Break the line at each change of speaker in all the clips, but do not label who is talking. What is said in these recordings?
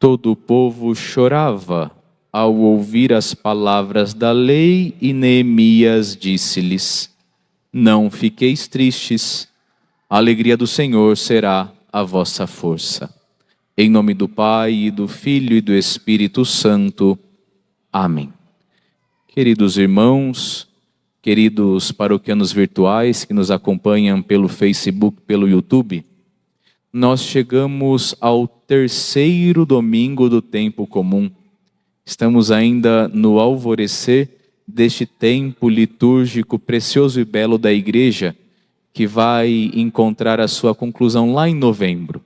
Todo o povo chorava ao ouvir as palavras da lei e Neemias disse-lhes: Não fiqueis tristes, a alegria do Senhor será a vossa força. Em nome do Pai, e do Filho e do Espírito Santo. Amém. Queridos irmãos, queridos paroquianos virtuais que nos acompanham pelo Facebook, pelo YouTube, nós chegamos ao terceiro domingo do tempo comum. Estamos ainda no alvorecer deste tempo litúrgico precioso e belo da Igreja, que vai encontrar a sua conclusão lá em novembro.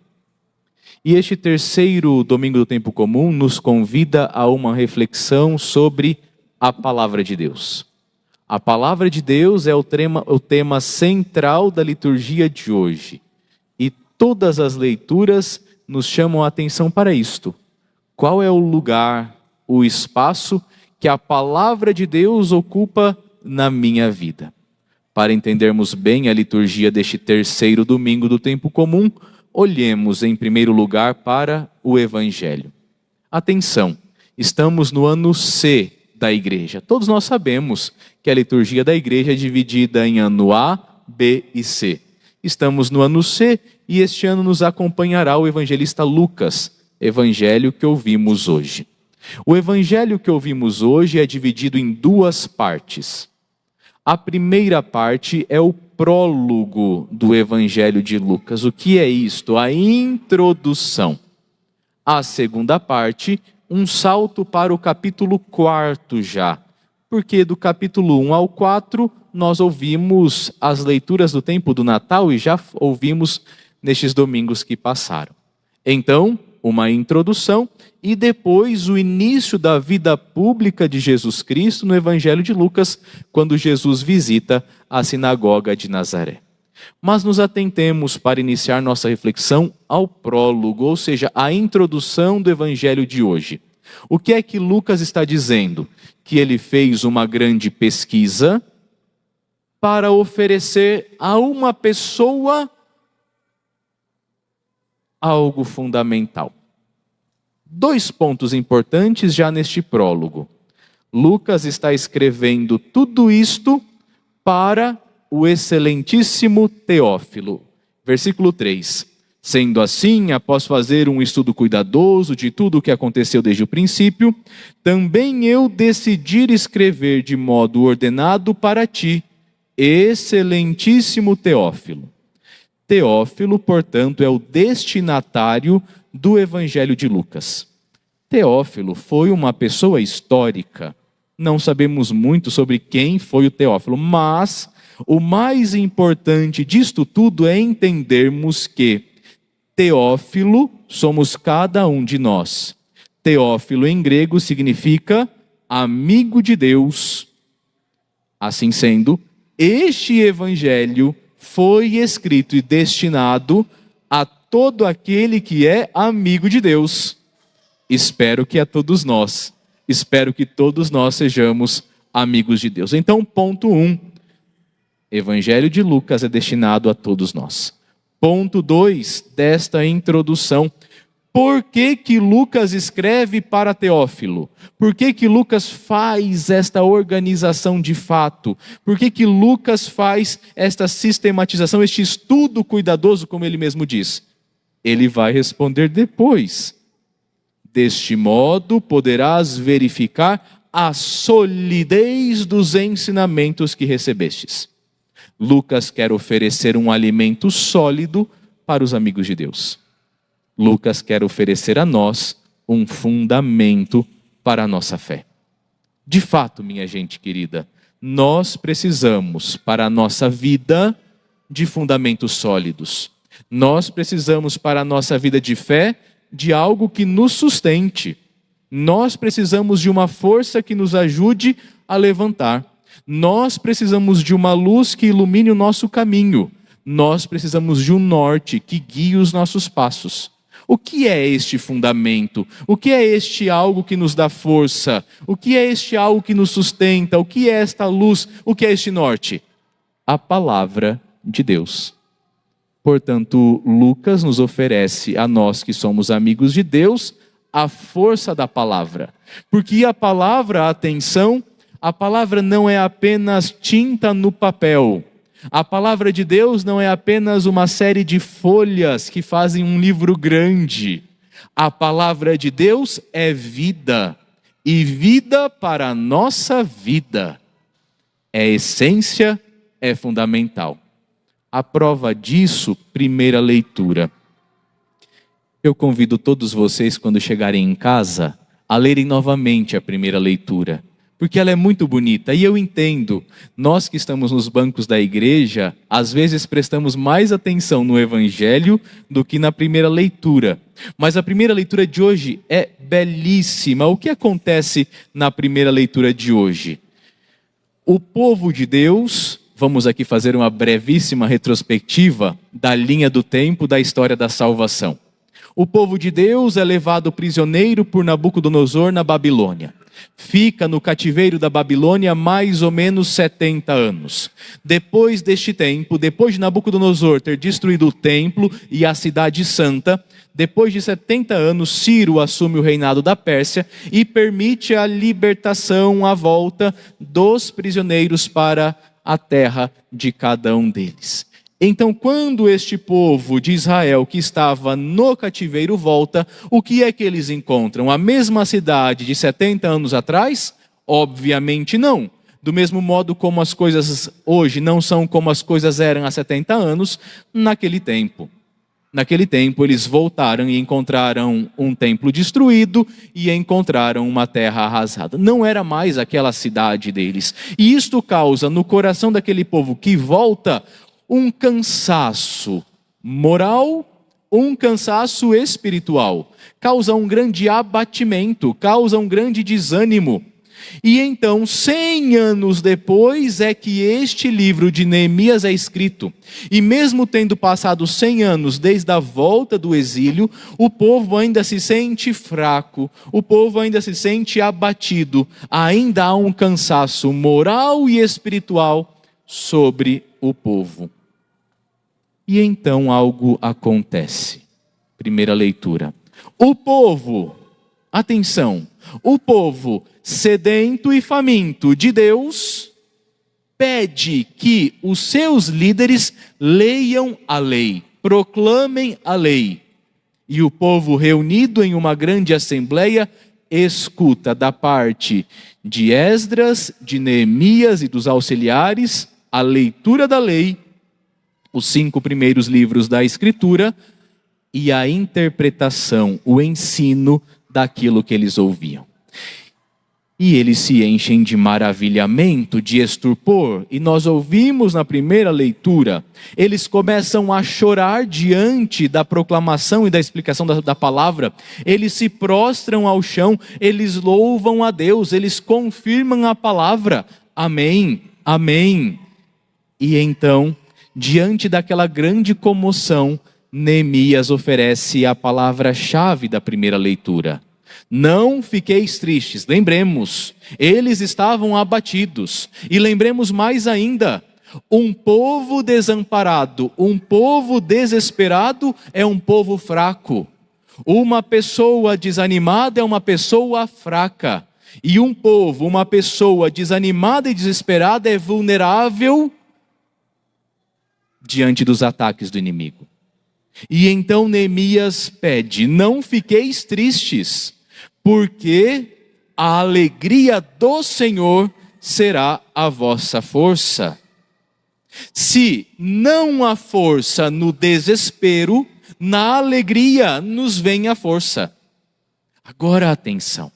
E este terceiro domingo do tempo comum nos convida a uma reflexão sobre a Palavra de Deus. A Palavra de Deus é o tema central da liturgia de hoje. E todas as leituras nos chamam a atenção para isto. Qual é o lugar, o espaço que a Palavra de Deus ocupa na minha vida? Para entendermos bem a liturgia deste terceiro domingo do tempo comum, olhemos em primeiro lugar para o Evangelho. Atenção, estamos no ano C da Igreja. Todos nós sabemos que a liturgia da Igreja é dividida em ano A, B e C. Estamos no ano C e este ano nos acompanhará o evangelista Lucas, evangelho que ouvimos hoje. O evangelho que ouvimos hoje é dividido em duas partes. A primeira parte é o prólogo do evangelho de Lucas. O que é isto? A introdução. A segunda parte, um salto para o capítulo 4 já. Porque do capítulo 1 ao 4, nós ouvimos as leituras do tempo do Natal e já ouvimos nestes domingos que passaram. Então, uma introdução e depois o início da vida pública de Jesus Cristo no Evangelho de Lucas, quando Jesus visita a sinagoga de Nazaré. Mas nos atentemos para iniciar nossa reflexão ao prólogo, ou seja, a introdução do Evangelho de hoje. O que é que Lucas está dizendo? Que ele fez uma grande pesquisa para oferecer a uma pessoa algo fundamental. 2 pontos importantes já neste prólogo. Lucas está escrevendo tudo isto para o excelentíssimo Teófilo. Versículo 3. Sendo assim, após fazer um estudo cuidadoso de tudo o que aconteceu desde o princípio, também eu decidi escrever de modo ordenado para ti, excelentíssimo Teófilo. Teófilo, portanto, é o destinatário do Evangelho de Lucas. Teófilo foi uma pessoa histórica. Não sabemos muito sobre quem foi o Teófilo, mas o mais importante disto tudo é entendermos que Teófilo somos cada um de nós. Teófilo em grego significa amigo de Deus. Assim sendo, este Evangelho foi escrito e destinado a todo aquele que é amigo de Deus. Espero que a todos nós. Espero que todos nós sejamos amigos de Deus. Então, ponto 1. Evangelho de Lucas é destinado a todos nós. Ponto 2 desta introdução. Por que que Lucas escreve para Teófilo? Por que que Lucas faz esta organização de fato? Por que que Lucas faz esta sistematização, este estudo cuidadoso, como ele mesmo diz? Ele vai responder depois. Deste modo, poderás verificar a solidez dos ensinamentos que recebestes. Lucas quer oferecer um alimento sólido para os amigos de Deus. Lucas quer oferecer a nós um fundamento para a nossa fé. De fato, minha gente querida, nós precisamos para a nossa vida de fundamentos sólidos. Nós precisamos para a nossa vida de fé de algo que nos sustente. Nós precisamos de uma força que nos ajude a levantar. Nós precisamos de uma luz que ilumine o nosso caminho. Nós precisamos de um norte que guie os nossos passos. O que é este fundamento? O que é este algo que nos dá força? O que é este algo que nos sustenta? O que é esta luz? O que é este norte? A palavra de Deus. Portanto, Lucas nos oferece a nós que somos amigos de Deus a força da palavra. Porque a palavra, atenção, a palavra não é apenas tinta no papel. A palavra de Deus não é apenas uma série de folhas que fazem um livro grande. A palavra de Deus é vida, e vida para a nossa vida. É essência, é fundamental. A prova disso, primeira leitura. Eu convido todos vocês, quando chegarem em casa, a lerem novamente a primeira leitura, porque ela é muito bonita. E eu entendo, nós que estamos nos bancos da igreja, às vezes prestamos mais atenção no Evangelho do que na primeira leitura. Mas a primeira leitura de hoje é belíssima. O que acontece na primeira leitura de hoje? O povo de Deus, vamos aqui fazer uma brevíssima retrospectiva da linha do tempo da história da salvação. O povo de Deus é levado prisioneiro por Nabucodonosor na Babilônia. Fica no cativeiro da Babilônia mais ou menos 70 anos. Depois deste tempo, depois de Nabucodonosor ter destruído o templo e a cidade santa, depois de 70 anos, Ciro assume o reinado da Pérsia e permite a libertação, a volta dos prisioneiros para a terra de cada um deles. Então, quando este povo de Israel que estava no cativeiro volta, o que é que eles encontram? A mesma cidade de 70 anos atrás? Obviamente não. Do mesmo modo como as coisas hoje não são como as coisas eram há 70 anos, naquele tempo. Naquele tempo eles voltaram e encontraram um templo destruído e encontraram uma terra arrasada. Não era mais aquela cidade deles. E isto causa no coração daquele povo que volta um cansaço moral, um cansaço espiritual. Causa um grande abatimento, causa um grande desânimo. E então, 100 anos depois, é que este livro de Neemias é escrito. E mesmo tendo passado 100 anos desde a volta do exílio, o povo ainda se sente fraco, o povo ainda se sente abatido. Ainda há um cansaço moral e espiritual sobre o povo. E então algo acontece. Primeira leitura. O povo, atenção, o povo sedento e faminto de Deus pede que os seus líderes leiam a lei, proclamem a lei. E o povo reunido em uma grande assembleia escuta da parte de Esdras, de Neemias e dos auxiliares a leitura da lei, os 5 primeiros livros da Escritura e a interpretação, o ensino daquilo que eles ouviam. E eles se enchem de maravilhamento, de estupor, e nós ouvimos na primeira leitura, eles começam a chorar diante da proclamação e da explicação da palavra, eles se prostram ao chão, eles louvam a Deus, eles confirmam a palavra, amém, amém. E então, diante daquela grande comoção, Neemias oferece a palavra-chave da primeira leitura. Não fiqueis tristes. Lembremos, eles estavam abatidos. E lembremos mais ainda, um povo desamparado, um povo desesperado é um povo fraco. Uma pessoa desanimada é uma pessoa fraca. E um povo, uma pessoa desanimada e desesperada é vulnerável diante dos ataques do inimigo. E então Neemias pede, não fiqueis tristes, porque a alegria do Senhor será a vossa força. Se não há força no desespero, na alegria nos vem a força. Agora atenção,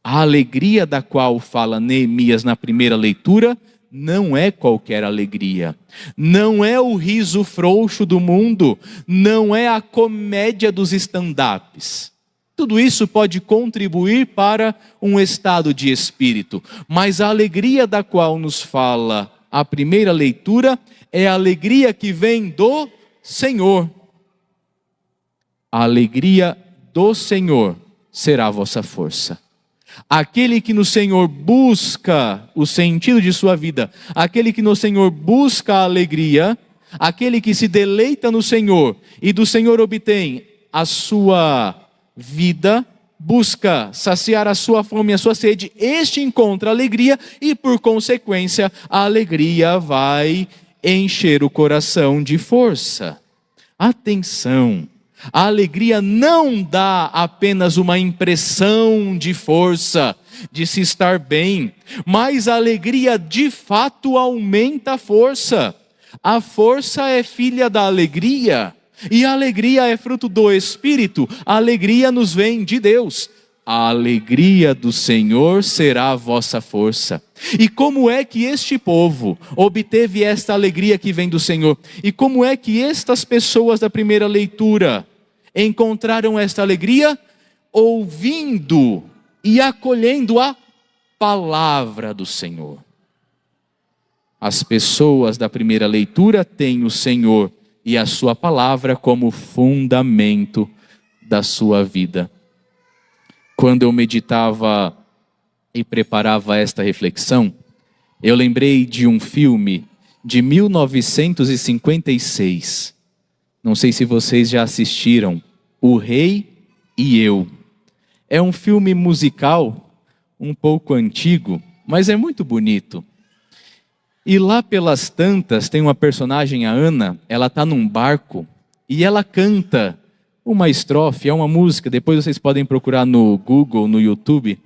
a alegria da qual fala Neemias na primeira leitura, não é qualquer alegria, não é o riso frouxo do mundo, não é a comédia dos stand-ups. Tudo isso pode contribuir para um estado de espírito, mas a alegria da qual nos fala a primeira leitura é a alegria que vem do Senhor. A alegria do Senhor será a vossa força. Aquele que no Senhor busca o sentido de sua vida, aquele que no Senhor busca a alegria, aquele que se deleita no Senhor e do Senhor obtém a sua vida, busca saciar a sua fome e a sua sede, este encontra alegria e, por consequência, a alegria vai encher o coração de força. Atenção! A alegria não dá apenas uma impressão de força, de se estar bem, mas a alegria de fato aumenta a força. A força é filha da alegria, e a alegria é fruto do Espírito. A alegria nos vem de Deus. A alegria do Senhor será a vossa força. E como é que este povo obteve esta alegria que vem do Senhor? E como é que estas pessoas da primeira leitura encontraram esta alegria? Ouvindo e acolhendo a palavra do Senhor. As pessoas da primeira leitura têm o Senhor e a sua palavra como fundamento da sua vida. Quando eu meditava e preparava esta reflexão, eu lembrei de um filme de 1956. Não sei se vocês já assistiram, O Rei e Eu. É um filme musical, um pouco antigo, mas é muito bonito. E lá pelas tantas tem uma personagem, a Ana, ela está num barco e ela canta uma estrofe, é uma música, depois vocês podem procurar no Google, no YouTube.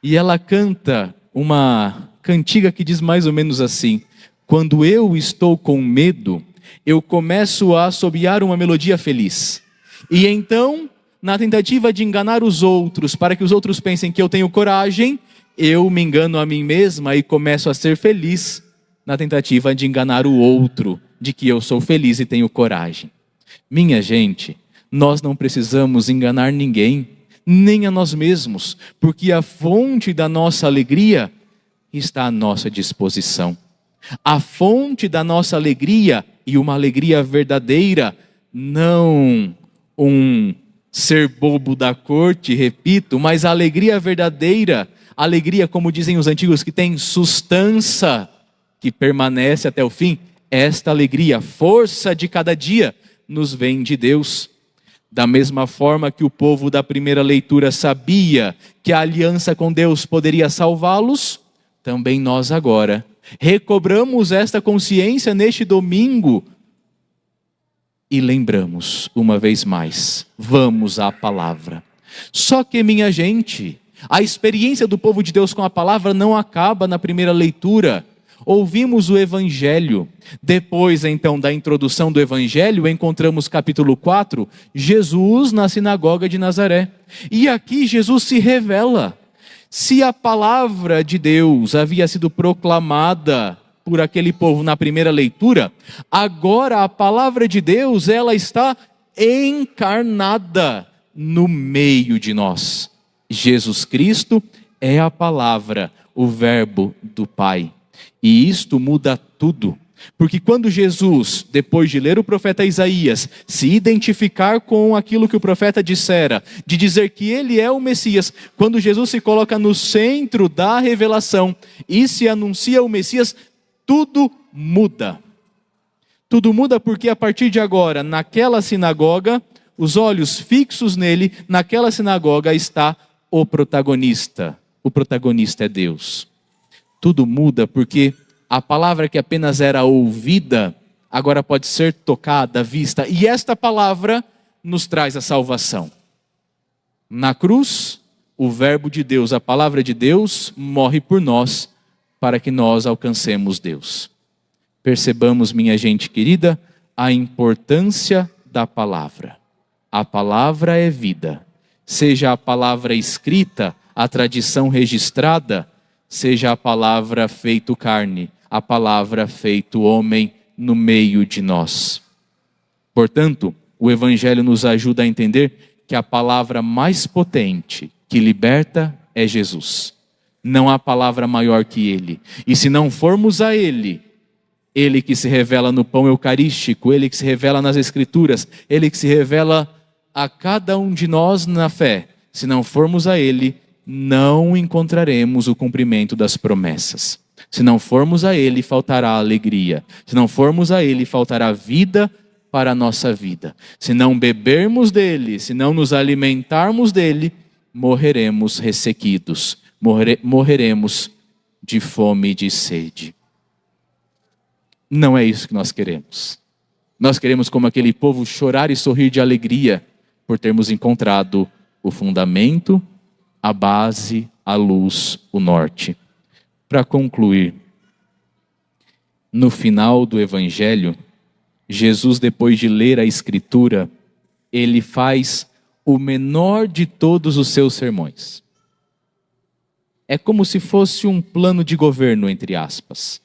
E ela canta uma cantiga que diz mais ou menos assim: quando eu estou com medo, eu começo a assobiar uma melodia feliz. E então, na tentativa de enganar os outros, para que os outros pensem que eu tenho coragem, eu me engano a mim mesma e começo a ser feliz, na tentativa de enganar o outro, de que eu sou feliz e tenho coragem. Minha gente, nós não precisamos enganar ninguém, nem a nós mesmos, porque a fonte da nossa alegria está à nossa disposição. A fonte da nossa alegria, e uma alegria verdadeira, não um ser bobo da corte, repito, mas a alegria verdadeira, alegria, como dizem os antigos, que tem sustância, que permanece até o fim. Esta alegria, força de cada dia, nos vem de Deus. Da mesma forma que o povo da primeira leitura sabia que a aliança com Deus poderia salvá-los, também nós agora recobramos esta consciência neste domingo e lembramos uma vez mais, vamos à palavra. Só que, minha gente, a experiência do povo de Deus com a palavra não acaba na primeira leitura. Ouvimos o Evangelho. Depois, então, da introdução do Evangelho, encontramos capítulo 4, Jesus na sinagoga de Nazaré. E aqui Jesus se revela. Se a palavra de Deus havia sido proclamada por aquele povo na primeira leitura, agora a palavra de Deus, ela está encarnada no meio de nós. Jesus Cristo é a palavra, o verbo do Pai. E isto muda tudo, porque quando Jesus, depois de ler o profeta Isaías, se identificar com aquilo que o profeta dissera, de dizer que ele é o Messias, quando Jesus se coloca no centro da revelação e se anuncia o Messias, tudo muda. Tudo muda porque a partir de agora, naquela sinagoga, os olhos fixos nele, naquela sinagoga está o protagonista. O protagonista é Deus. Tudo muda porque a palavra que apenas era ouvida, agora pode ser tocada, vista. E esta palavra nos traz a salvação. Na cruz, o verbo de Deus, a palavra de Deus, morre por nós, para que nós alcancemos Deus. Percebamos, minha gente querida, a importância da palavra. A palavra é vida. Seja a palavra escrita, a tradição registrada, seja a palavra feito carne, a palavra feito homem no meio de nós. Portanto, o Evangelho nos ajuda a entender que a palavra mais potente que liberta é Jesus. Não há palavra maior que Ele. E se não formos a Ele, Ele que se revela no pão eucarístico, Ele que se revela nas Escrituras, Ele que se revela a cada um de nós na fé, se não formos a Ele, não encontraremos o cumprimento das promessas. Se não formos a Ele, faltará alegria. Se não formos a Ele, faltará vida para a nossa vida. Se não bebermos dele, se não nos alimentarmos dele, morreremos ressequidos, morreremos de fome e de sede. Não é isso que nós queremos. Nós queremos, como aquele povo, chorar e sorrir de alegria por termos encontrado o fundamento, a base, a luz, o norte. Para concluir, no final do Evangelho, Jesus, depois de ler a Escritura, ele faz o menor de todos os seus sermões. É como se fosse um plano de governo, entre aspas.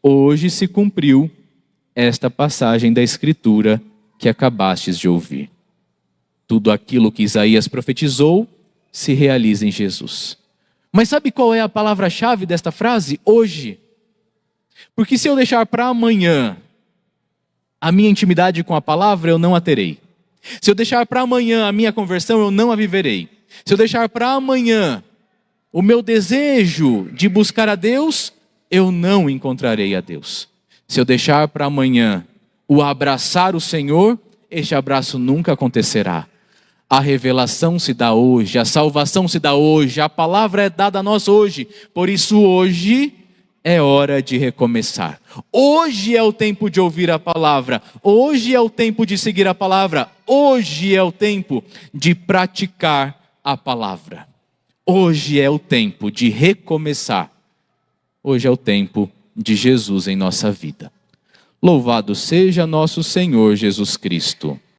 Hoje se cumpriu esta passagem da Escritura que acabastes de ouvir. Tudo aquilo que Isaías profetizou se realiza em Jesus. Mas sabe qual é a palavra-chave desta frase? Hoje. Porque se eu deixar para amanhã a minha intimidade com a palavra, eu não a terei. Se eu deixar para amanhã a minha conversão, eu não a viverei. Se eu deixar para amanhã o meu desejo de buscar a Deus, eu não encontrarei a Deus. Se eu deixar para amanhã o abraçar o Senhor, este abraço nunca acontecerá. A revelação se dá hoje, a salvação se dá hoje, a palavra é dada a nós hoje. Por isso hoje é hora de recomeçar. Hoje é o tempo de ouvir a palavra. Hoje é o tempo de seguir a palavra. Hoje é o tempo de praticar a palavra. Hoje é o tempo de recomeçar. Hoje é o tempo de Jesus em nossa vida. Louvado seja nosso Senhor Jesus Cristo.